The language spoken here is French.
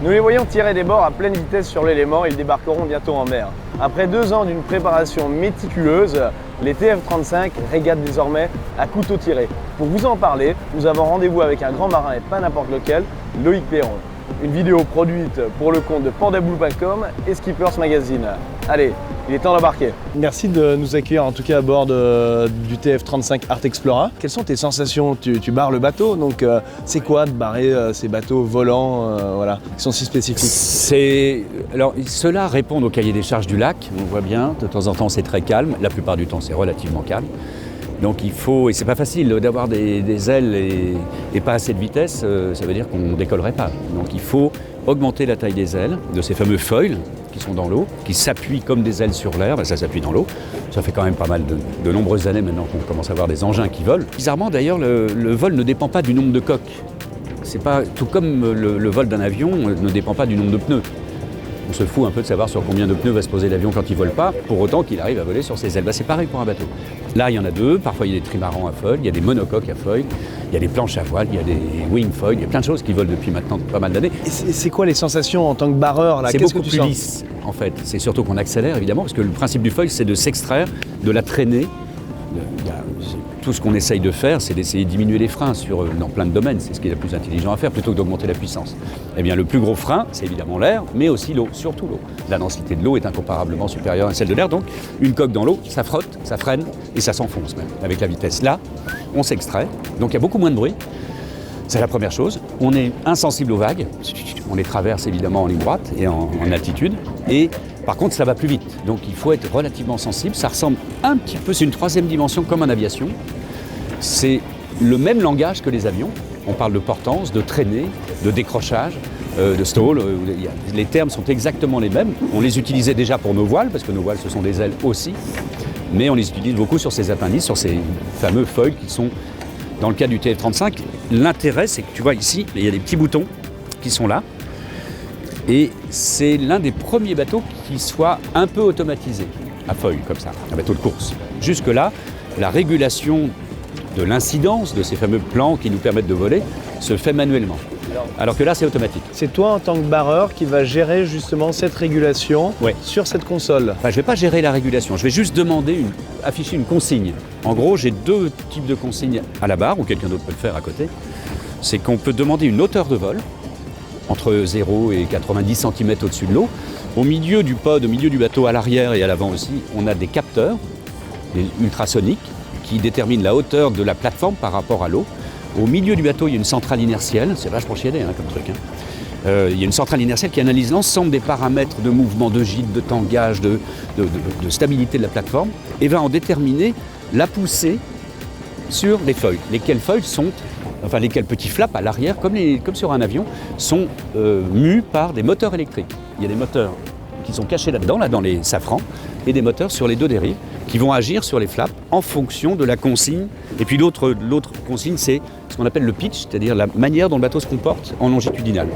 Nous les voyons tirer des bords à pleine vitesse sur l'élément, ils débarqueront bientôt en mer. Après 2 ans d'une préparation méticuleuse, les TF35 régatent désormais à couteau tiré. Pour vous en parler, nous avons rendez-vous avec un grand marin et pas n'importe lequel, Loïc Perron. Une vidéo produite pour le compte de pandaboule.com et Skippers Magazine. Allez, il est temps d'embarquer. Merci de nous accueillir en tout cas à bord du TF35 Art Explorer. Quelles sont tes sensations? Tu barres le bateau, donc c'est quoi de barrer ces bateaux volants voilà, qui sont si spécifiques? Alors, ceux-là répondent au cahier des charges du lac, on voit bien, de temps en temps c'est très calme, la plupart du temps c'est relativement calme. Donc il faut, et c'est pas facile d'avoir des ailes et pas assez de vitesse, ça veut dire qu'on ne décollerait pas. Donc il faut augmenter la taille des ailes, de ces fameux foils qui sont dans l'eau, qui s'appuient comme des ailes sur l'air, ça s'appuie dans l'eau. Ça fait quand même pas mal de nombreuses années maintenant qu'on commence à avoir des engins qui volent. Bizarrement d'ailleurs, le vol ne dépend pas du nombre de coques. C'est pas, tout comme le vol d'un avion ne dépend pas du nombre de pneus. On se fout un peu de savoir sur combien de pneus va se poser l'avion quand il ne vole pas, pour autant qu'il arrive à voler sur ses ailes. C'est pareil pour un bateau. Là, il y en a 2, parfois il y a des trimarans à foil, il y a des monocoques à foil, il y a des planches à voile, il y a des wing foil, il y a plein de choses qui volent depuis maintenant pas mal d'années. Et c'est quoi les sensations en tant que barreur là? C'est beaucoup plus lisse, en fait. C'est surtout qu'on accélère, évidemment, parce que le principe du foil, c'est de s'extraire de la traînée. Tout ce qu'on essaye de faire, c'est d'essayer de diminuer les freins dans plein de domaines. C'est ce qui est le plus intelligent à faire, plutôt que d'augmenter la puissance. Eh bien, le plus gros frein, c'est évidemment l'air, mais aussi l'eau, surtout l'eau. La densité de l'eau est incomparablement supérieure à celle de l'air, donc une coque dans l'eau, ça frotte, ça freine et ça s'enfonce même avec la vitesse. Là, on s'extrait, donc il y a beaucoup moins de bruit. C'est la première chose. On est insensible aux vagues. On les traverse évidemment en ligne droite et en altitude. Et par contre, ça va plus vite. Donc il faut être relativement sensible. Ça ressemble un petit peu, c'est une 3e dimension comme en aviation. C'est le même langage que les avions. On parle de portance, de traînée, de décrochage, de stall. Les termes sont exactement les mêmes. On les utilisait déjà pour nos voiles, parce que nos voiles, ce sont des ailes aussi. Mais on les utilise beaucoup sur ces appendices, sur ces fameux foils qui sont, dans le cas du TF35, l'intérêt, c'est que tu vois ici, il y a des petits boutons qui sont là. Et c'est l'un des premiers bateaux qui soit un peu automatisé, à foil, comme ça, un bateau de course. Jusque-là, la régulation de l'incidence de ces fameux plans qui nous permettent de voler se fait manuellement. Alors que là, c'est automatique. C'est toi, en tant que barreur, qui va gérer justement cette régulation sur cette console? Enfin, je ne vais pas gérer la régulation, je vais juste afficher une consigne. En gros, j'ai 2 types de consignes à la barre, ou quelqu'un d'autre peut le faire à côté. C'est qu'on peut demander une hauteur de vol, entre 0 et 90 cm au-dessus de l'eau. Au milieu du pod, au milieu du bateau, à l'arrière et à l'avant aussi, on a des capteurs, des ultrasoniques, qui déterminent la hauteur de la plateforme par rapport à l'eau. Au milieu du bateau, il y a une centrale inertielle, c'est vachement chiadé comme truc. Il y a une centrale inertielle qui analyse l'ensemble des paramètres de mouvement, de gîte, de tangage, de stabilité de la plateforme, et va en déterminer la poussée sur les foils. Lesquels petits flaps à l'arrière, comme sur un avion, sont mus par des moteurs électriques. Il y a des moteurs qui sont cachés là-dedans, dans les safrans, et des moteurs sur les 2 dérives, qui vont agir sur les flaps en fonction de la consigne. Et puis l'autre consigne, c'est ce qu'on appelle le pitch, c'est-à-dire la manière dont le bateau se comporte en longitudinal.